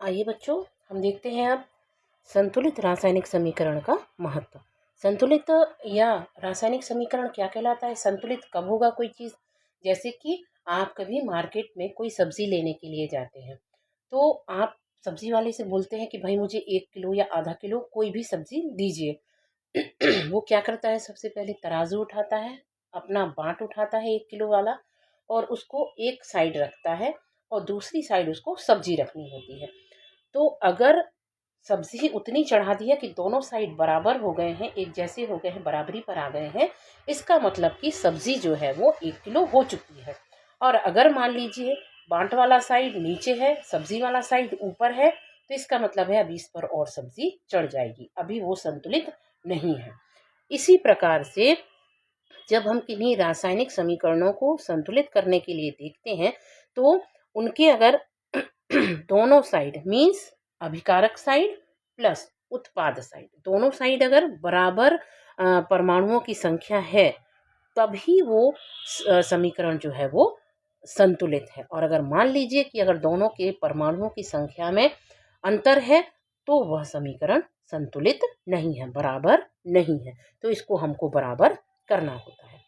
आइए बच्चों, हम देखते हैं अब संतुलित रासायनिक समीकरण का महत्व। संतुलित या रासायनिक समीकरण क्या कहलाता है? संतुलित कब होगा कोई चीज़? जैसे कि आप कभी मार्केट में कोई सब्जी लेने के लिए जाते हैं, तो आप सब्जी वाले से बोलते हैं कि भाई मुझे 1 किलो या आधा किलो कोई भी सब्जी दीजिए। वो क्या करता है? सबसे पहले तराजू उठाता है, अपना बाट उठाता है 1 किलो वाला, और उसको एक साइड रखता है और दूसरी साइड उसको सब्जी रखनी होती है। तो अगर सब्जी उतनी चढ़ा दी है कि दोनों साइड बराबर हो गए हैं, एक जैसे हो गए हैं, बराबरी पर आ गए हैं, इसका मतलब कि सब्जी जो है वो 1 किलो हो चुकी है। और अगर मान लीजिए बांट वाला साइड नीचे है, सब्जी वाला साइड ऊपर है, तो इसका मतलब है अभी इस पर और सब्जी चढ़ जाएगी, अभी वो संतुलित नहीं है। इसी प्रकार से जब हम किन्हीं रासायनिक समीकरणों को संतुलित करने के लिए देखते हैं, तो उनके अगर दोनों साइड मीन्स अभिकारक साइड प्लस उत्पाद साइड, दोनों साइड अगर बराबर परमाणुओं की संख्या है, तभी वो समीकरण जो है वो संतुलित है। और अगर मान लीजिए कि अगर दोनों के परमाणुओं की संख्या में अंतर है, तो वह समीकरण संतुलित नहीं है, बराबर नहीं है। तो इसको हमको बराबर करना होता है।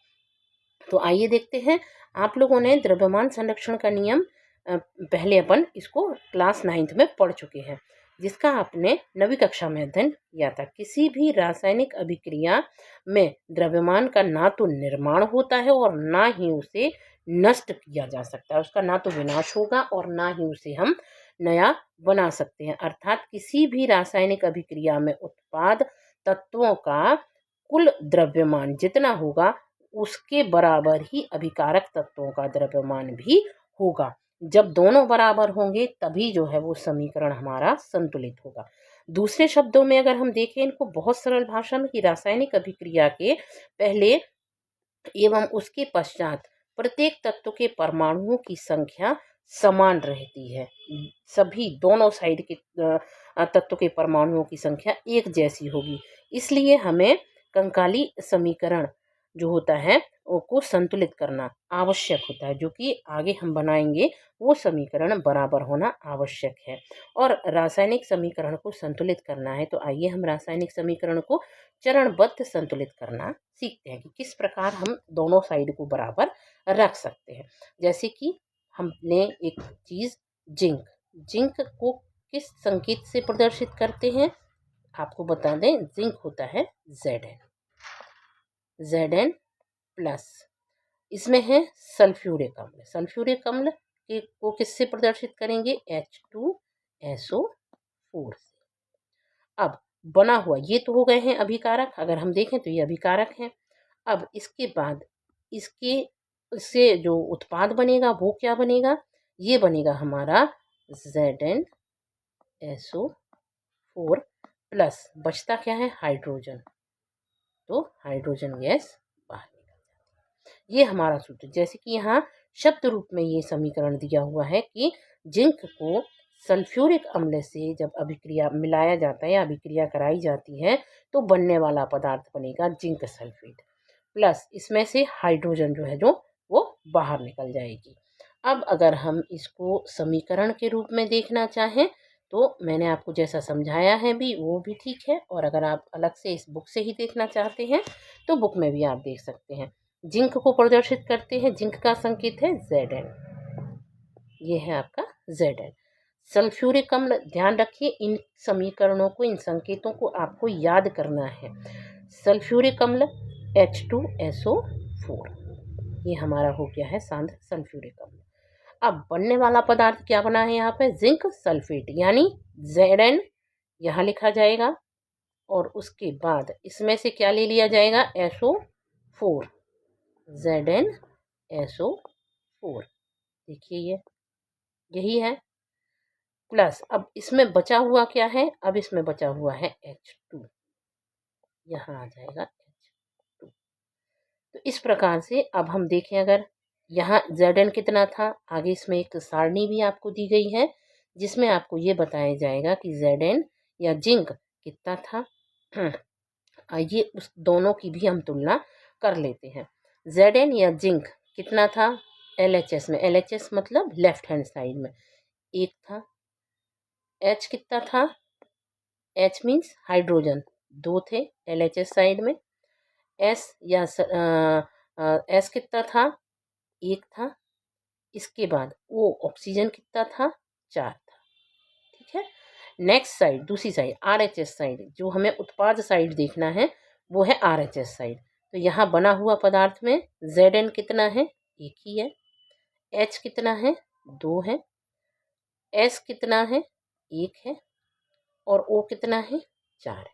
तो आइए देखते हैं, आप लोगों ने द्रव्यमान संरक्षण का नियम पहले अपन इसको क्लास 9th में पढ़ चुके हैं, जिसका आपने 9वीं कक्षा में अध्ययन किया था। किसी भी रासायनिक अभिक्रिया में द्रव्यमान का ना तो निर्माण होता है और ना ही उसे नष्ट किया जा सकता है। उसका ना तो विनाश होगा और ना ही उसे हम नया बना सकते हैं। अर्थात किसी भी रासायनिक अभिक्रिया में उत्पाद तत्वों का कुल द्रव्यमान जितना होगा, उसके बराबर ही अभिकारक तत्वों का द्रव्यमान भी होगा। जब दोनों बराबर होंगे तभी जो है वो समीकरण हमारा संतुलित होगा। दूसरे शब्दों में अगर हम देखें इनको बहुत सरल भाषा में, कि रासायनिक अभिक्रिया के पहले एवं उसके पश्चात प्रत्येक तत्व के परमाणुओं की संख्या समान रहती है। सभी दोनों साइड के तत्व के परमाणुओं की संख्या एक जैसी होगी। इसलिए हमें कंकाली समीकरण जो होता है को संतुलित करना आवश्यक होता है, जो कि आगे हम बनाएंगे। वो समीकरण बराबर होना आवश्यक है। और रासायनिक समीकरण को संतुलित करना है, तो आइए हम रासायनिक समीकरण को चरणबद्ध संतुलित करना सीखते हैं कि किस प्रकार हम दोनों साइड को बराबर रख सकते हैं। जैसे कि हमने एक चीज़ जिंक, जिंक को किस संकेत से प्रदर्शित करते हैं? आपको बता दें, जिंक होता है Zn, Zn प्लस। इसमें है सल्फ्यूरिक अम्ल, सल्फ्यूरिक अम्ल को किससे प्रदर्शित करेंगे? H2SO4 से। अब बना हुआ ये तो हो गए हैं अभिकारक, अगर हम देखें तो ये अभिकारक हैं। अब इसके बाद इससे जो उत्पाद बनेगा वो क्या बनेगा? ये बनेगा हमारा ZnSO4 प्लस, बचता क्या है? हाइड्रोजन। तो हाइड्रोजन गैस बाहर निकल जाती है। ये हमारा सूत्र। जैसे कि यहाँ शब्द रूप में ये समीकरण दिया हुआ है कि जिंक को सल्फ्यूरिक अम्ल से जब अभिक्रिया मिलाया जाता है या अभिक्रिया कराई जाती है, तो बनने वाला पदार्थ बनेगा जिंक सल्फेट, प्लस इसमें से हाइड्रोजन जो है जो वो बाहर निकल जाएगी। अब अगर हम इसको समीकरण के रूप में देखना चाहें, तो मैंने आपको जैसा समझाया है भी वो भी ठीक है, और अगर आप अलग से इस बुक से ही देखना चाहते हैं तो बुक में भी आप देख सकते हैं। जिंक को प्रदर्शित करते हैं, जिंक का संकेत है Zn, ये है आपका Zn। सल्फ्यूरिक अम्ल, ध्यान रखिए इन समीकरणों को, इन संकेतों को आपको याद करना है। सल्फ्यूरिक अम्ल H2SO4, ये हमारा हो गया है सांद्र सल्फ्यूरिक अम्ल। अब बनने वाला पदार्थ क्या बना है यहाँ पे? जिंक सल्फेट, यानी Zn यहाँ लिखा जाएगा, और उसके बाद इसमें से क्या ले लिया जाएगा? SO4, ZnSO4, देखिए ये यही है, प्लस अब इसमें बचा हुआ क्या है? अब इसमें बचा हुआ है H2, यहाँ आ जाएगा H2। तो इस प्रकार से अब हम देखें, अगर यहाँ Zn कितना था, आगे इसमें एक सारणी भी आपको दी गई है जिसमें आपको ये बताया जाएगा कि Zn या जिंक कितना था। आइए उस दोनों की भी हम तुलना कर लेते हैं। Zn या जिंक कितना था? LHS में, LHS मतलब लेफ्ट हैंड साइड में 1 था, H कितना था, H मीन्स हाइड्रोजन 2 थे LHS साइड में, S या S कितना था, 1 था। इसके बाद O ऑक्सीजन कितना था, 4 था। ठीक है। नेक्स्ट साइड, दूसरी साइड RHS साइड, जो हमें उत्पाद साइड देखना है वो है RHS साइड। तो यहाँ बना हुआ पदार्थ में Zn कितना है, 1 ही है। H कितना है, 2 है। S कितना है, 1 है। और O कितना है, 4 है।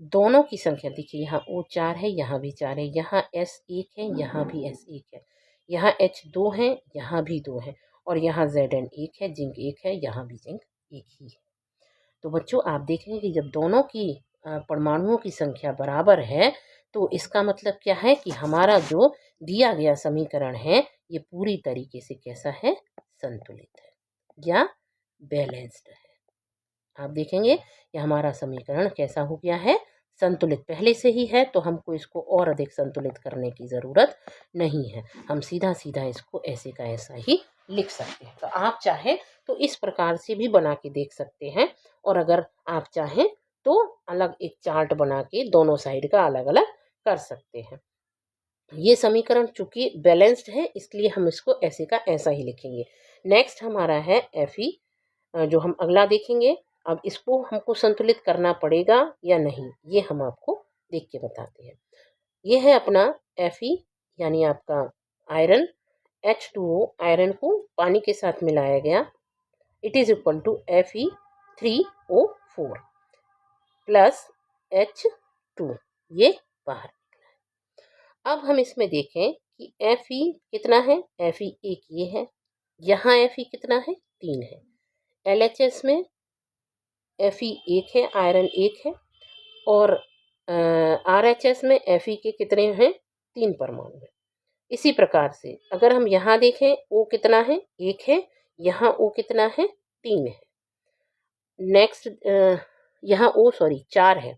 दोनों की संख्या देखिए, यहाँ O 4 है, यहाँ भी 4 है, यहाँ S 1 है, यहाँ भी S 1 है, यहाँ H 2 है, यहाँ भी 2 है, और यहाँ Zn 1 है, जिंक 1 है, यहाँ भी जिंक 1 ही है। तो बच्चों आप देखेंगे कि जब दोनों की परमाणुओं की संख्या बराबर है तो इसका मतलब क्या है कि हमारा जो दिया गया समीकरण है ये पूरी तरीके से कैसा है, संतुलित है या बैलेंस्ड है। आप देखेंगे कि हमारा समीकरण कैसा हो गया है, संतुलित पहले से ही है, तो हमको इसको और अधिक संतुलित करने की ज़रूरत नहीं है। हम सीधा सीधा इसको ऐसे का ऐसा ही लिख सकते हैं। तो आप चाहें तो इस प्रकार से भी बना के देख सकते हैं, और अगर आप चाहें तो अलग एक चार्ट बना के दोनों साइड का अलग अलग कर सकते हैं। ये समीकरण चूंकि बैलेंस्ड है इसलिए हम इसको ऐसे का ऐसा ही लिखेंगे। नेक्स्ट हमारा है Fe, जो हम अगला देखेंगे। अब इसको हमको संतुलित करना पड़ेगा या नहीं, ये हम आपको देख के बताते हैं। ये है अपना Fe, यानी आपका आयरन, H2O आयरन को पानी के साथ मिलाया गया, it is equal to Fe3O4 plus H2, ये बाहर निकला है। अब हम इसमें देखें कि Fe कितना है, Fe 1 ये है, यहाँ Fe कितना है, 3 है। LHS में Fe 1 है, आयरन 1 है, और RHS में Fe के कितने हैं, 3 परमाणु हैं। इसी प्रकार से अगर हम यहाँ देखें O कितना है, 1 है, यहाँ O कितना है, 3 है। नेक्स्ट यहाँ O 4 है।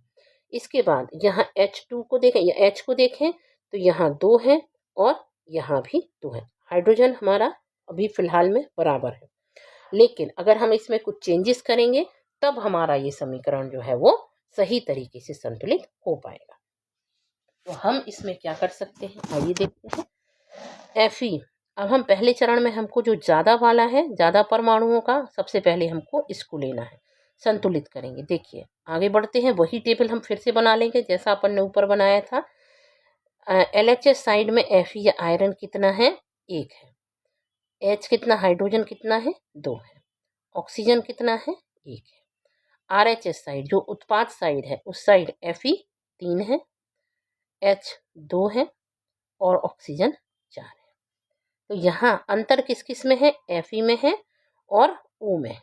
इसके बाद यहाँ H2 को देखें या H को देखें तो यहाँ 2 है और यहाँ भी 2 है। हाइड्रोजन हमारा अभी फिलहाल में बराबर है, लेकिन अगर हम इसमें कुछ चेंजेस करेंगे तब हमारा ये समीकरण जो है वो सही तरीके से संतुलित हो पाएगा। तो हम इसमें क्या कर सकते हैं, आइए देखते हैं। Fe, अब हम पहले चरण में हमको जो ज़्यादा वाला है, ज़्यादा परमाणुओं का, सबसे पहले हमको इसको लेना है, संतुलित करेंगे। देखिए आगे बढ़ते हैं, वही टेबल हम फिर से बना लेंगे जैसा अपन ने ऊपर बनाया था। LHS साइड में Fe या आयरन कितना है, 1 है। H कितना, हाइड्रोजन कितना है, 2 है। ऑक्सीजन कितना है, 1 है। RHS साइड जो उत्पाद साइड है उस साइड Fe 3 है, H 2 है और ऑक्सीजन 4 है। तो यहाँ अंतर किस किस में है, Fe में है और O में है,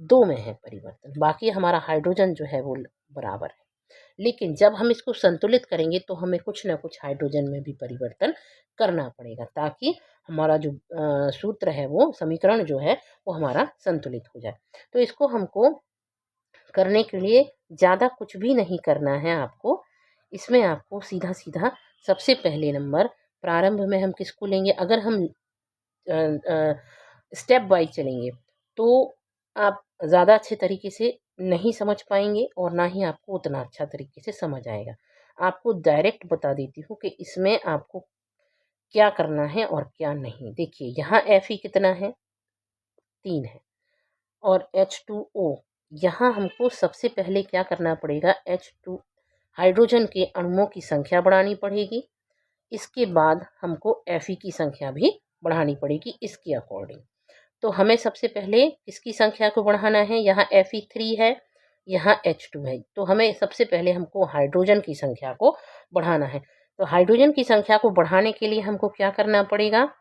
2 में है परिवर्तन, बाकी हमारा हाइड्रोजन जो है वो बराबर है। लेकिन जब हम इसको संतुलित करेंगे तो हमें कुछ ना कुछ हाइड्रोजन में भी परिवर्तन करना पड़ेगा, ताकि हमारा जो सूत्र है वो समीकरण जो है वो हमारा संतुलित हो जाए। तो इसको हमको करने के लिए ज़्यादा कुछ भी नहीं करना है आपको। इसमें आपको सीधा सीधा सबसे पहले नंबर प्रारंभ में हम किसको लेंगे, अगर हम स्टेप बाय चलेंगे तो आप ज़्यादा अच्छे तरीके से नहीं समझ पाएंगे और ना ही आपको उतना अच्छा तरीके से समझ आएगा। आपको डायरेक्ट बता देती हूँ कि इसमें आपको क्या करना है और क्या नहीं। देखिए यहाँ Fe कितना है, 3 है, और H2O, यहाँ हमको सबसे पहले क्या करना पड़ेगा, H2 हाइड्रोजन के अणुओं की संख्या बढ़ानी पड़ेगी। इसके बाद हमको Fe की संख्या भी बढ़ानी पड़ेगी इसके अकॉर्डिंग। तो हमें सबसे पहले किसकी संख्या को बढ़ाना है, यहाँ Fe3 है, यहाँ H2 है, तो हमें सबसे पहले हमको हाइड्रोजन की संख्या को बढ़ाना है। तो हाइड्रोजन की संख्या को बढ़ाने के लिए हमको क्या करना पड़ेगा,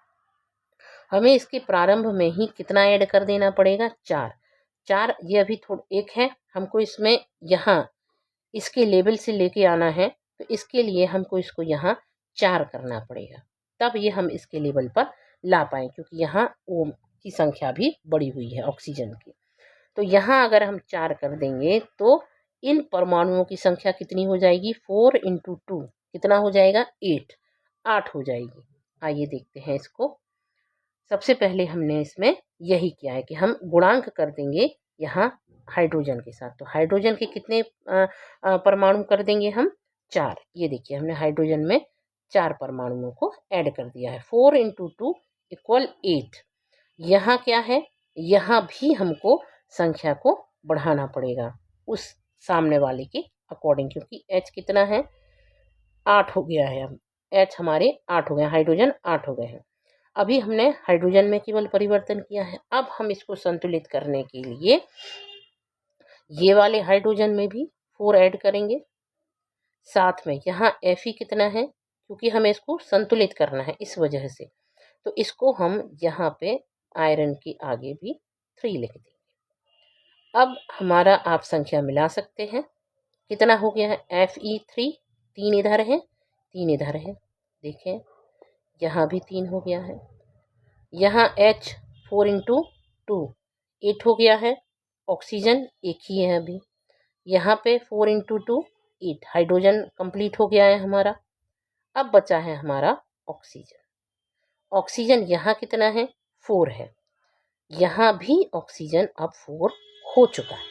हमें इसके प्रारंभ में ही कितना ऐड कर देना पड़ेगा, 4। ये अभी थोड़ा 1 है, हमको इसमें यहाँ इसके लेवल से लेके आना है, तो इसके लिए हमको इसको यहाँ 4 करना पड़ेगा, तब ये हम इसके लेवल पर ला पाएँ, क्योंकि यहाँ O की संख्या भी बढ़ी हुई है ऑक्सीजन की। तो यहाँ अगर हम 4 कर देंगे तो इन परमाणुओं की संख्या कितनी हो जाएगी, 4 × 2 कितना हो जाएगा, 8 हो जाएगी। आइए देखते हैं इसको। सबसे पहले हमने इसमें यही किया है कि हम गुणांक कर देंगे यहाँ हाइड्रोजन के साथ। तो हाइड्रोजन के कितने परमाणु कर देंगे हम? 4। ये देखिए हमने हाइड्रोजन में 4 परमाणुओं को ऐड कर दिया है। 4 × 2 = 8। यहाँ क्या है, यहाँ भी हमको संख्या को बढ़ाना पड़ेगा उस सामने वाले के अकॉर्डिंग, क्योंकि H कितना है? 8 हो गया है। अब H हमारे 8 हो गए, हाइड्रोजन 8 हो गए हैं। अभी हमने हाइड्रोजन में केवल परिवर्तन किया है। अब हम इसको संतुलित करने के लिए ये वाले हाइड्रोजन में भी 4 ऐड करेंगे। साथ में यहाँ Fe कितना है, क्योंकि हमें इसको संतुलित करना है इस वजह से, तो इसको हम यहाँ पे आयरन के आगे भी 3 लिख देंगे। अब हमारा आप संख्या मिला सकते हैं, कितना हो गया है? Fe3, 3 इधर है, 3 इधर है, देखें यहाँ भी 3 हो गया है। यहाँ H 4 × 2 8 हो गया है। ऑक्सीजन एक ही है अभी। यहाँ पे 4 × 2 8, हाइड्रोजन कंप्लीट हो गया है हमारा। अब बचा है हमारा ऑक्सीजन। ऑक्सीजन यहाँ कितना है? 4 है। यहाँ भी ऑक्सीजन अब 4 हो चुका है,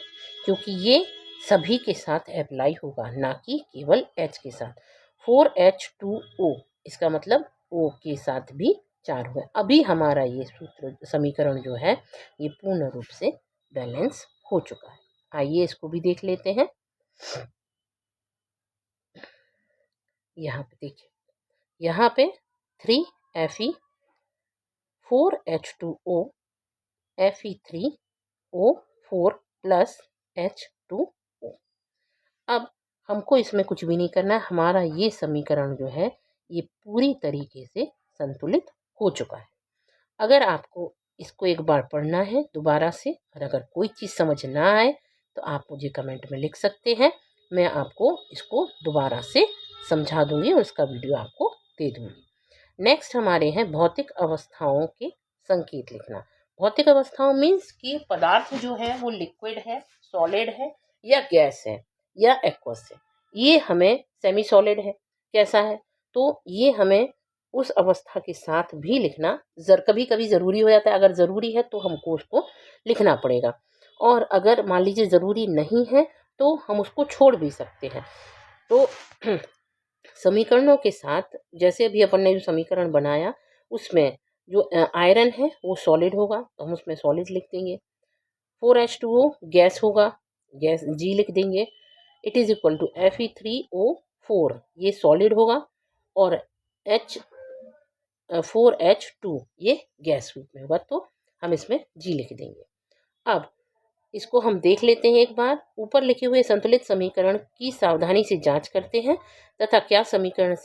क्योंकि ये सभी के साथ अप्लाई होगा, ना कि केवल H के साथ। 4H2O, इसका मतलब O के साथ भी 4 हुए। अभी हमारा ये सूत्र समीकरण जो है ये पूर्ण रूप से बैलेंस हो चुका है। आइए इसको भी देख लेते हैं। यहाँ पे देखिए, यहाँ पे 3Fe, 4H2O, Fe3O4 + H2O। अब हमको इसमें कुछ भी नहीं करना है, हमारा ये समीकरण जो है ये पूरी तरीके से संतुलित हो चुका है। अगर आपको इसको एक बार पढ़ना है दोबारा से, और अगर कोई चीज़ समझ ना आए तो आप मुझे कमेंट में लिख सकते हैं, मैं आपको इसको दोबारा से समझा दूंगी और इसका वीडियो आपको दे दूंगी। नेक्स्ट हमारे हैं भौतिक अवस्थाओं के संकेत लिखना। भौतिक अवस्थाओं मीन्स कि पदार्थ जो है वो लिक्विड है, सॉलिड है, या गैस है, या एक्वस है। ये हमें सेमी सॉलिड है, कैसा है, तो ये हमें उस अवस्था के साथ भी लिखना कभी कभी ज़रूरी हो जाता है। अगर ज़रूरी है तो हमको उसको लिखना पड़ेगा, और अगर मान लीजिए ज़रूरी नहीं है तो हम उसको छोड़ भी सकते हैं। तो समीकरणों के साथ, जैसे अभी अपन ने जो समीकरण बनाया उसमें जो आयरन है वो सॉलिड होगा, तो हम उसमें सॉलिड लिख देंगे। 4H2O गैस होगा, गैस G लिख देंगे। It is equal to Fe3O4, ये सॉलिड होगा, और H4H2 ये गैस रूप में होगा, तो हम इसमें G लिख देंगे। अब इसको हम देख लेते हैं एक बार। ऊपर लिखे हुए संतुलित समीकरण की सावधानी से जांच करते हैं तथा क्या समीकरण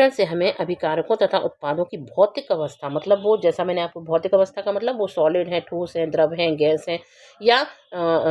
से हमें अभिकारकों तथा उत्पादों की भौतिक अवस्था, मतलब वो जैसा मैंने आपको भौतिक अवस्था का मतलब वो सॉलिड है, ठोस है, द्रव है, गैस है, या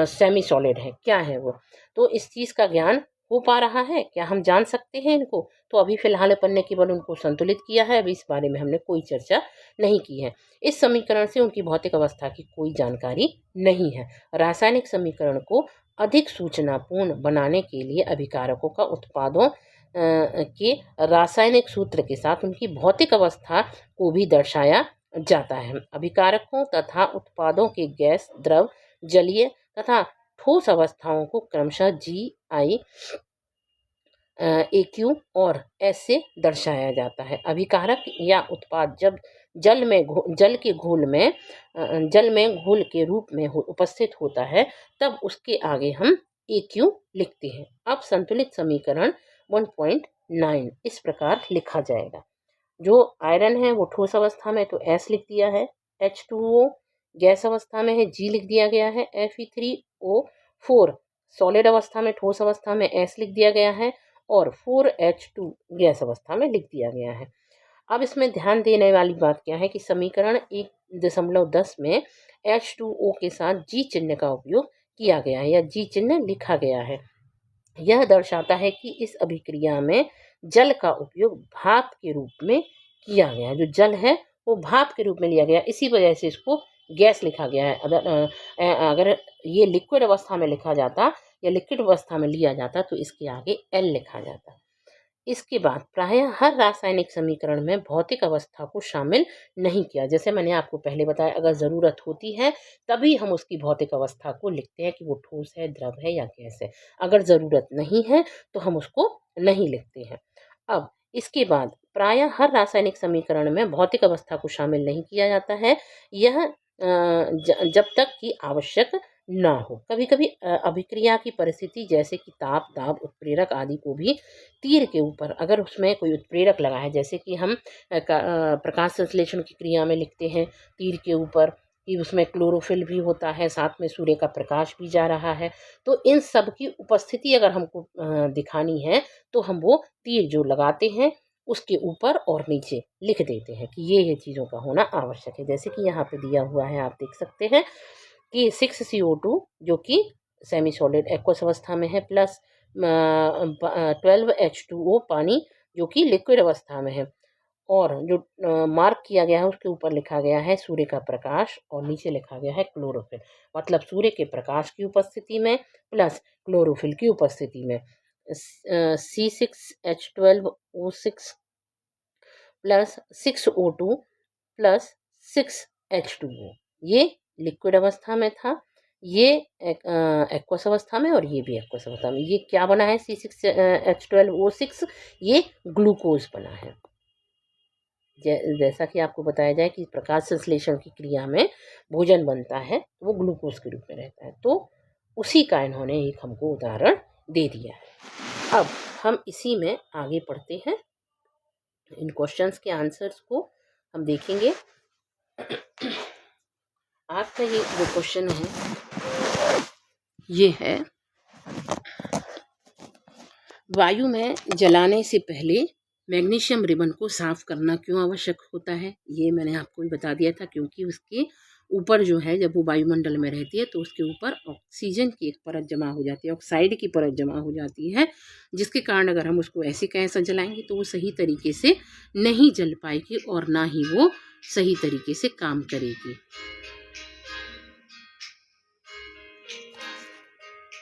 सेमी सॉलिड है, क्या है वो, तो इस चीज़ का ज्ञान हो पा रहा है क्या? हम जान सकते हैं इनको? तो अभी फिलहाल अपन ने केवल उनको संतुलित किया है, अभी इस बारे में हमने कोई चर्चा नहीं की है। इस समीकरण से उनकी भौतिक अवस्था की कोई जानकारी नहीं है। रासायनिक समीकरण को अधिक सूचनापूर्ण बनाने के लिए अभिकारकों का उत्पादों के रासायनिक सूत्र के साथ उनकी भौतिक अवस्था को भी दर्शाया जाता है। अभिकारकों तथा उत्पादों के गैस, द्रव, जलीय तथा ठोस अवस्थाओं को क्रमशः GI, AQ और S से दर्शाया जाता है। अभिकारक या उत्पाद जब जल में घोल के रूप में उपस्थित होता है तब उसके आगे हम AQ लिखते हैं। अब संतुलित समीकरण 1.9 इस प्रकार लिखा जाएगा। जो आयरन है वो ठोस अवस्था में तो S लिख दिया है, H2O गैस अवस्था में है G लिख दिया गया है, Fe3O4 सॉलिड अवस्था में, ठोस अवस्था में S लिख दिया गया है, और 4H2 गैस अवस्था में लिख दिया गया है। अब इसमें ध्यान देने वाली बात क्या है कि समीकरण 1.10 में H2O के साथ G चिन्ह का उपयोग किया गया है, या G चिन्ह लिखा गया है। यह दर्शाता है कि इस अभिक्रिया में जल का उपयोग भाप के रूप में किया गया है। जो जल है वो भाप के रूप में लिया गया, इसी वजह से इसको गैस लिखा गया है। अगर ये लिक्विड अवस्था में लिखा जाता या लिक्विड अवस्था में लिया जाता तो इसके आगे L लिखा जाता। इसके बाद प्रायः हर रासायनिक समीकरण में भौतिक अवस्था को शामिल नहीं किया। जैसे मैंने आपको पहले बताया, अगर ज़रूरत होती है तभी हम उसकी भौतिक अवस्था को लिखते हैं कि वो ठोस है, द्रव है या गैस है। अगर ज़रूरत नहीं है तो हम उसको नहीं लिखते हैं। अब इसके बाद प्रायः हर रासायनिक समीकरण में भौतिक अवस्था को शामिल नहीं किया जाता है, यह जब तक कि आवश्यक ना हो। कभी कभी अभिक्रिया की परिस्थिति जैसे कि ताप, दाब, उत्प्रेरक आदि को भी तीर के ऊपर, अगर उसमें कोई उत्प्रेरक लगा है, जैसे कि हम प्रकाश संश्लेषण की क्रिया में लिखते हैं तीर के ऊपर कि उसमें क्लोरोफिल भी होता है, साथ में सूर्य का प्रकाश भी जा रहा है, तो इन सब की उपस्थिति अगर हमको दिखानी है तो हम वो तीर जो लगाते हैं उसके ऊपर और नीचे लिख देते हैं कि ये चीज़ों का होना आवश्यक है। जैसे कि यहाँ पे दिया हुआ है, आप देख सकते हैं कि 6CO2 जो कि सेमी सॉलिड एक्वस अवस्था में है, प्लस 12H2O पानी जो कि लिक्विड अवस्था में है, और जो मार्क किया गया है उसके ऊपर लिखा गया है सूर्य का प्रकाश और नीचे लिखा गया है क्लोरोफिल। मतलब सूर्य के प्रकाश की उपस्थिति में प्लस क्लोरोफिल की उपस्थिति में C6H12O6 plus 6O2 plus 6H2O, ये लिक्विड अवस्था में था, ये एक्वस अवस्था में और ये भी एक्वस अवस्था में। ये क्या बना है C6H12O6, ये ग्लूकोज बना है। जैसा कि आपको बताया जाए कि प्रकाश संश्लेषण की क्रिया में भोजन बनता है तो वो ग्लूकोज के रूप में रहता है, तो उसी का इन्होंने एक हमको उदाहरण दे दिया है। अब हम इसी में आगे पढ़ते हैं, इन क्वेश्चंस के आंसर्स को हम देखेंगे। आपका ये जो क्वेश्चन है ये है, वायु में जलाने से पहले मैग्नीशियम रिबन को साफ करना क्यों आवश्यक होता है। ये मैंने आपको भी बता दिया था, क्योंकि उसके ऊपर जो है, जब वो वायुमंडल में रहती है तो उसके ऊपर ऑक्सीजन की एक परत जमा हो जाती है, ऑक्साइड की परत जमा हो जाती है, जिसके कारण अगर हम उसको ऐसे कैसे जलाएंगे तो वो सही तरीके से नहीं जल पाएगी और ना ही वो सही तरीके से काम करेगी।